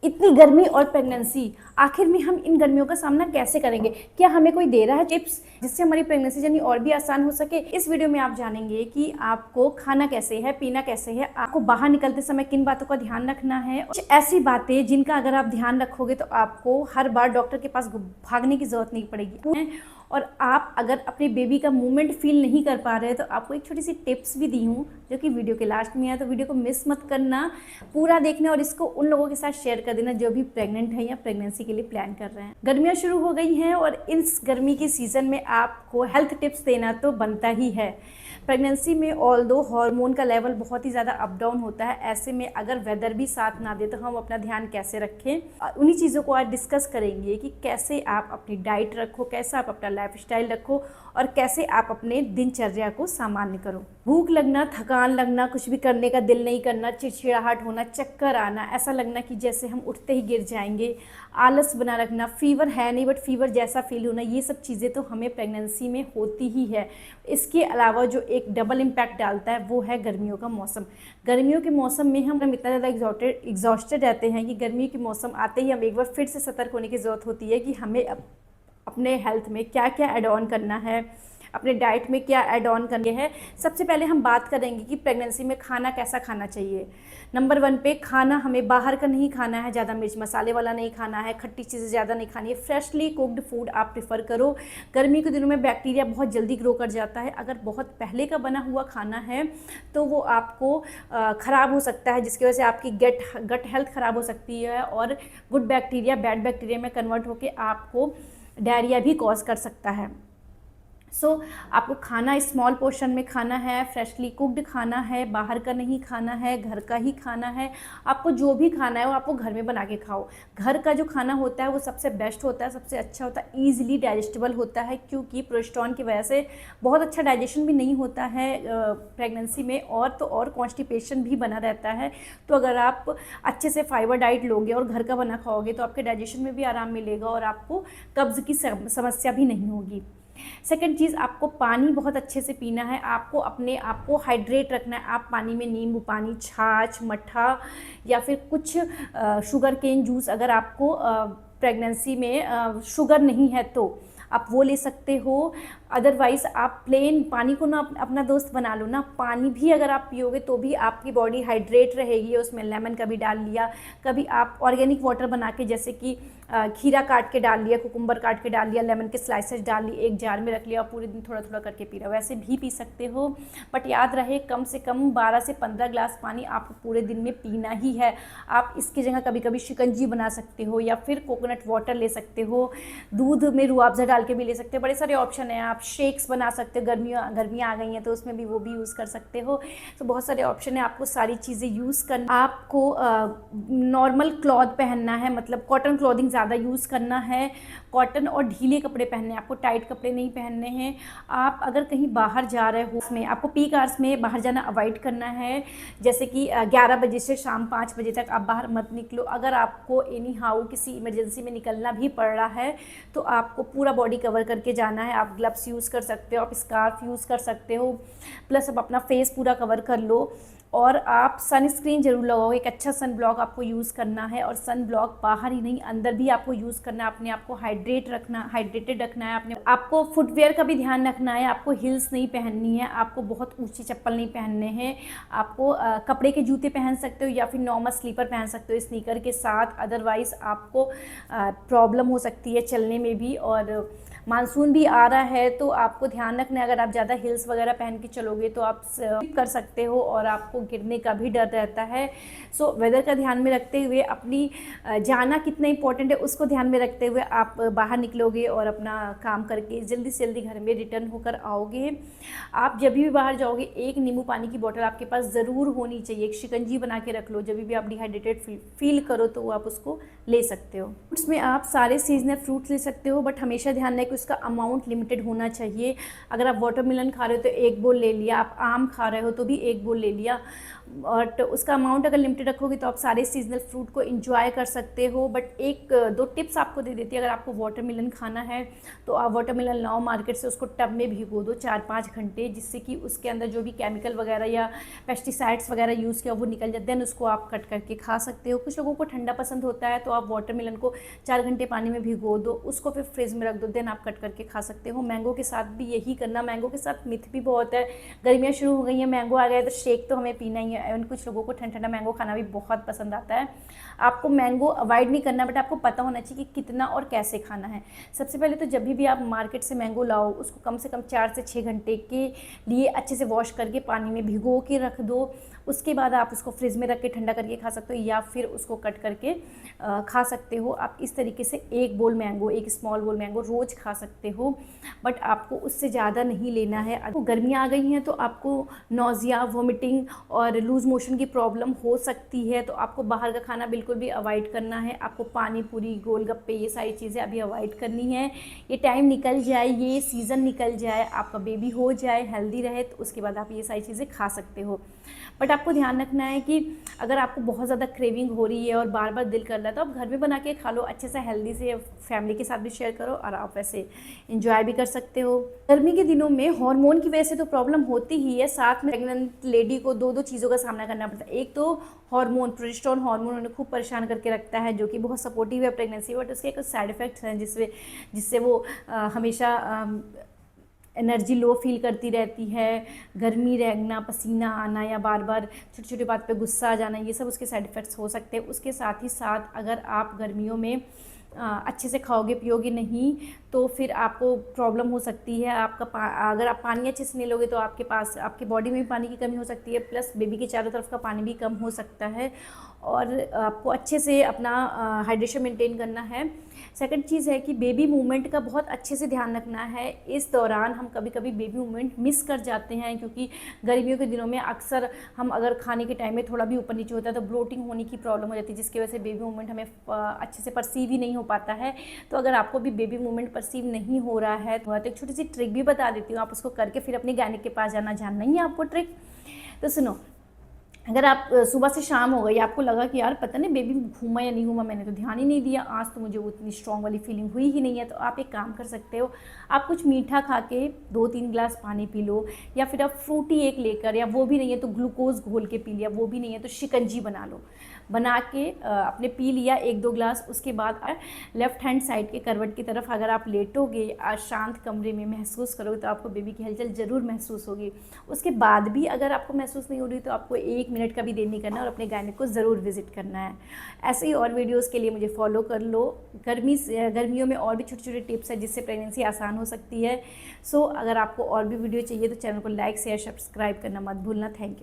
इतनी गर्मी और प्रेगनेंसी, आखिर में हम इन गर्मियों का सामना कैसे करेंगे? क्या हमें कोई दे रहा है टिप्स जिससे हमारी प्रेगनेंसी जर्नी और भी आसान हो सके? इस वीडियो में आप जानेंगे कि आपको खाना कैसे है, पीना कैसे है, आपको बाहर निकलते समय किन बातों का ध्यान रखना है। कुछ ऐसी बातें जिनका अगर आप ध्यान रखोगे तो आपको हर बार डॉक्टर के पास भागने की जरूरत नहीं पड़ेगी। और आप अगर अपने बेबी का मूवमेंट फील नहीं कर पा रहे तो आपको एक छोटी सी टिप्स भी दी हूँ जो कि वीडियो के लास्ट में है, तो वीडियो को मिस मत करना, पूरा देखना और इसको उन लोगों के साथ शेयर कर देना जो भी प्रेग्नेंट है या प्रेगनेंसी के लिए प्लान कर रहे हैं। गर्मियाँ शुरू हो गई हैं और इस गर्मी के सीज़न में आपको हेल्थ टिप्स देना तो बनता ही है। प्रेगनेंसी में ऑल्दो हार्मोन का लेवल बहुत ही ज़्यादा अप डाउन होता है, ऐसे में अगर वेदर भी साथ ना दे तो हम अपना ध्यान कैसे रखें, उन्हीं चीज़ों को आज डिस्कस करेंगे कि कैसे आप अपनी डाइट रखो, कैसे आप अपना लाइफस्टाइल रखो और कैसे आप अपने दिनचर्या को सामान्य करो। भूख लगना, थकान लगना, कुछ भी करने का दिल नहीं करना, चिड़चिड़ाहट होना, चक्कर आना, ऐसा लगना कि जैसे हम उठते ही गिर जाएंगे, आलस बना रखना, फीवर है नहीं बट फीवर जैसा फील होना, ये सब चीज़ें तो हमें प्रेगनेंसी में होती ही है। इसके अलावा जो एक डबल इम्पैक्ट डालता है वो है गर्मियों का मौसम। गर्मियों के मौसम में हम इतना ज़्यादा एग्जॉस्टेड रहते हैं कि गर्मियों के मौसम आते ही हम एक बार फिर से सतर्क होने की ज़रूरत होती है कि हमें अपने हेल्थ में क्या क्या ऐड ऑन करना है, अपने डाइट में क्या ऐड ऑन करने हैं। सबसे पहले हम बात करेंगे कि प्रेगनेंसी में खाना कैसा खाना चाहिए। नंबर 1 पे खाना हमें बाहर का नहीं खाना है, ज़्यादा मिर्च मसाले वाला नहीं खाना है, खट्टी चीज़ें ज़्यादा नहीं खानी है, फ्रेशली कुक्ड फूड आप प्रेफर करो। गर्मी के दिनों में बैक्टीरिया बहुत जल्दी ग्रो कर जाता है, अगर बहुत पहले का बना हुआ खाना है तो वो आपको ख़राब हो सकता है, जिसकी वजह से आपकी गट हेल्थ ख़राब हो सकती है और गुड बैक्टीरिया बैड बैक्टीरिया में कन्वर्ट होकर आपको डायरिया भी कॉज कर सकता है। आपको खाना स्मॉल पोर्शन में खाना है, फ्रेशली कुक्ड खाना है, बाहर का नहीं खाना है, घर का ही खाना है। आपको जो भी खाना है वो आपको घर में बना के खाओ। घर का जो खाना होता है वो सबसे बेस्ट होता है, सबसे अच्छा होता है, ईजिली डाइजेस्टेबल होता है, क्योंकि प्रोजेस्टेरोन की वजह से बहुत अच्छा डाइजेशन भी नहीं होता है प्रेगनेंसी में, और कॉन्स्टिपेशन भी बना रहता है। तो अगर आप अच्छे से फाइबर डाइट लोगे और घर का बना खाओगे तो आपके डाइजेशन में भी आराम मिलेगा और आपको कब्ज़ की समस्या भी नहीं होगी। सेकंड चीज़, आपको पानी बहुत अच्छे से पीना है, आपको अपने आप को हाइड्रेट रखना है। आप पानी में नींबू पानी, छाछ, मट्ठा या फिर कुछ शुगर केन जूस, अगर आपको प्रेगनेंसी में शुगर नहीं है तो आप वो ले सकते हो। अदरवाइज़ आप प्लेन पानी को ना अपना दोस्त बना लो ना, पानी भी अगर आप पियोगे तो भी आपकी बॉडी हाइड्रेट रहेगी। उसमें लेमन कभी डाल लिया, कभी आप ऑर्गेनिक वाटर बना के, जैसे कि खीरा काट के डाल लिया, कुकुम्बर काट के डाल लिया, लेमन के स्लाइसेस डाल लिए, एक जार में रख लिया और पूरे दिन थोड़ा थोड़ा करके पी रहा, वैसे भी पी सकते हो। बट याद रहे कम से कम 12 से 15 ग्लास पानी आपको पूरे दिन में पीना ही है। आप इसकी जगह कभी कभी शिकंजी बना सकते हो या फिर कोकोनट वाटर ले सकते हो, दूध में रूह अफ़ज़ा डाल के भी ले सकते हो, बड़े सारे ऑप्शन हैं। आप शेक्स बना सकते हो, गर्मियाँ आ गई हैं तो उसमें भी वो भी यूज़ कर सकते हो। तो बहुत सारे ऑप्शन है, आपको सारी चीज़ें यूज़ करना। आपको नॉर्मल क्लॉथ पहनना है, मतलब कॉटन क्लॉथिंग ज़्यादा यूज़ करना है, कॉटन और ढीले कपड़े पहनने हैं, आपको टाइट कपड़े नहीं पहनने हैं। आप अगर कहीं बाहर जा रहे हो उसमें आपको पीक आवर्स में बाहर जाना अवॉइड करना है, जैसे कि 11 बजे से शाम 5 बजे तक आप बाहर मत निकलो। अगर आपको एनी हाउ किसी इमरजेंसी में निकलना भी पड़ रहा है तो आपको पूरा बॉडी कवर करके जाना है। आप ग्लव्स यूज़ कर सकते हो, आप स्कार्फ यूज़ कर सकते हो, प्लस आप अपना फेस पूरा कवर कर लो। और आप सनस्क्रीन जरूर लगाओ, एक अच्छा सन ब्लॉक आपको यूज़ करना है, और सन ब्लॉक बाहर ही नहीं अंदर भी आपको यूज़ करना है। अपने आप को हाइड्रेटेड रखना है। आपको फुटवेयर का भी ध्यान रखना है, आपको हिल्स नहीं पहननी है, आपको बहुत ऊंची चप्पल नहीं पहनने हैं। आपको कपड़े के जूते पहन सकते हो या फिर नॉर्मल स्लीपर पहन सकते हो स्नीकर के साथ, अदरवाइज़ आपको प्रॉब्लम हो सकती है चलने में भी। और मानसून भी आ रहा है तो आपको ध्यान रखना है, अगर आप ज़्यादा हिल्स वगैरह पहन के चलोगे तो आप स्लिप कर सकते हो और आपको गिरने का भी डर रहता है। सो वेदर का ध्यान में रखते हुए, अपनी जाना कितना इंपॉर्टेंट है उसको ध्यान में रखते हुए आप बाहर निकलोगे और अपना काम करके जल्दी से जल्दी घर में रिटर्न होकर आओगे। आप जब भी बाहर जाओगे एक नींबू पानी की बोतल आपके पास ज़रूर होनी चाहिए, एक शिकंजी बना के रख लो, जब भी आप डिहाइड्रेटेड फील करो तो आप उसको ले सकते हो। फ्रूट्स में आप सारे सीजनल फ्रूट्स ले सकते हो, बट हमेशा ध्यान रखें उसका अमाउंट लिमिटेड होना चाहिए। अगर आप वाटरमेलन खा रहे हो तो 1 बोल ले लिया, आप आम खा रहे हो तो भी 1 बोल ले लिया, बट उसका अमाउंट अगर लिमिटेड रखोगे तो आप सारे सीजनल फ्रूट को इंजॉय कर सकते हो। बट एक दो टिप्स आपको दे देती है, अगर आपको वाटरमेलन खाना है तो आप वाटरमेलन लाओ मार्केट से, उसको टब में भिगो दो 4-5 घंटे, जिससे कि उसके अंदर जो भी केमिकल वगैरह या पेस्टिसाइड्स वगैरह यूज़ किया वो निकल जाते हैं, उसको आप कट करके खा सकते हो। कुछ लोगों को ठंडा पसंद होता है तो आप वाटरमेलन को 4 घंटे पानी में भिगो दो, उसको फिर फ्रिज में रख दो, देन आप कट करके खा सकते हो। मैंगो के साथ भी यही करना। मैंगो के साथ मिथ भी बहुत है, गर्मियाँ शुरू हो गई हैं, मैंगो आ गया है तो शेक तो हमें पीना ही है। एवं कुछ लोगों को ठंडा ठंडा मैंगो खाना भी बहुत पसंद आता है। आपको मैंगो अवॉइड नहीं करना, बट आपको पता होना चाहिए कि कितना और कैसे खाना है। सबसे पहले तो जब भी आप मार्केट से मैंगो लाओ, उसको कम से कम 4 से 6 घंटे के लिए अच्छे से वॉश करके पानी में भिगो के रख दो। उसके बाद आप उसको फ्रिज में रख के ठंडा करके खा सकते हो, या फिर उसको कट करके खा सकते हो। आप इस तरीके से 1 बोल मैंगो, 1 स्मॉल बोल मैंगो रोज़ खा सकते हो, बट आपको उससे ज़्यादा नहीं लेना है। अगर गर्मियाँ आ गई हैं तो आपको नोज़िया, वोमिटिंग और लूज़ मोशन की प्रॉब्लम हो सकती है, तो आपको बाहर का खाना बिल्कुल भी अवॉइड करना है। आपको पानी पूरी, गोलगप्पे, ये सारी चीज़ें अभी अवॉइड करनी है। ये टाइम निकल जाए, ये सीज़न निकल जाए, आपका बेबी हो जाए, हेल्दी रहे, तो उसके बाद आप ये सारी चीज़ें खा सकते हो। बट आपको ध्यान रखना है कि अगर आपको बहुत ज़्यादा क्रेविंग हो रही है और बार बार दिल कर रहा है तो आप घर में बना के खा लो, अच्छे से हेल्दी से, फैमिली के साथ भी शेयर करो और आप वैसे इंजॉय भी कर सकते हो। गर्मी के दिनों में हार्मोन की वजह से तो प्रॉब्लम होती ही है, साथ में प्रेग्नेंट लेडी को दो चीज़ों का सामना करना पड़ता है। एक तो हार्मोन, प्रोजेस्टेरोन हार्मोन उन्हें खूब परेशान करके रखता है, जो कि बहुत सपोर्टिव है प्रेगनेंसी, बट उसके कुछ साइड इफ़ेक्ट्स हैं जिससे वो हमेशा एनर्जी लो फील करती रहती है, गर्मी रहना, पसीना आना, या बार बार छोटी छोटी बात पे गुस्सा आ जाना, ये सब उसके साइड इफ़ेक्ट्स हो सकते हैं। उसके साथ ही साथ अगर आप गर्मियों में अच्छे से खाओगे पियोगे नहीं तो फिर आपको प्रॉब्लम हो सकती है। अगर आप पानी अच्छे से नहीं लोगे तो आपके बॉडी में भी पानी की कमी हो सकती है, प्लस बेबी के चारों तरफ का पानी भी कम हो सकता है, और आपको अच्छे से अपना हाइड्रेशन मेंटेन करना है। सेकंड चीज़ है कि बेबी मूवमेंट का बहुत अच्छे से ध्यान रखना है। इस दौरान हम कभी कभी बेबी मूवमेंट मिस कर जाते हैं, क्योंकि गर्मियों के दिनों में अक्सर हम अगर खाने के टाइम में थोड़ा भी ऊपर नीचे होता है तो ब्लोटिंग होने की प्रॉब्लम हो जाती है, जिसकी वजह से बेबी मूवमेंट हमें अच्छे से परसीव ही नहीं हो पाता है। तो अगर आपको भी बेबी मूवमेंट परसीव नहीं हो रहा है तो एक छोटी सी ट्रिक भी बता देती हूँ, आप उसको करके फिर अपने गायनिक के पास जानना ही है आपको ट्रिक। तो सुनो, अगर आप सुबह से शाम हो गई, आपको लगा कि यार पता नहीं बेबी घूमा या नहीं घूमा, मैंने तो ध्यान ही नहीं दिया, आज तो मुझे उतनी स्ट्रॉन्ग वाली फीलिंग हुई ही नहीं है, तो आप एक काम कर सकते हो, आप कुछ मीठा खा के 2-3 ग्लास पानी पी लो, या फिर आप फ्रूटी एक लेकर, या वो भी नहीं है तो ग्लूकोज घोल के पी लिया, वो भी नहीं है तो शिकंजी बना के आपने पी लिया 1-2 ग्लास। उसके बाद लेफ़्ट हैंड साइड के करवट की तरफ अगर आप लेटोगे, शांत कमरे में महसूस करोगे, तो आपको बेबी की हलचल ज़रूर महसूस होगी। उसके बाद भी अगर आपको महसूस नहीं हो रही तो आपको 1 मिनट का भी देर नहीं करना और अपने गायनिक को ज़रूर विजिट करना है। ऐसे ही और वीडियोज़ के लिए मुझे फॉलो कर लो। गर्मियों में और भी छोटे छोटे टिप्स हैं जिससे प्रेगनेंसी आसान हो सकती है। सो अगर आपको और भी वीडियो चाहिए तो चैनल को लाइक शेयर सब्सक्राइब करना मत भूलना। Thank you.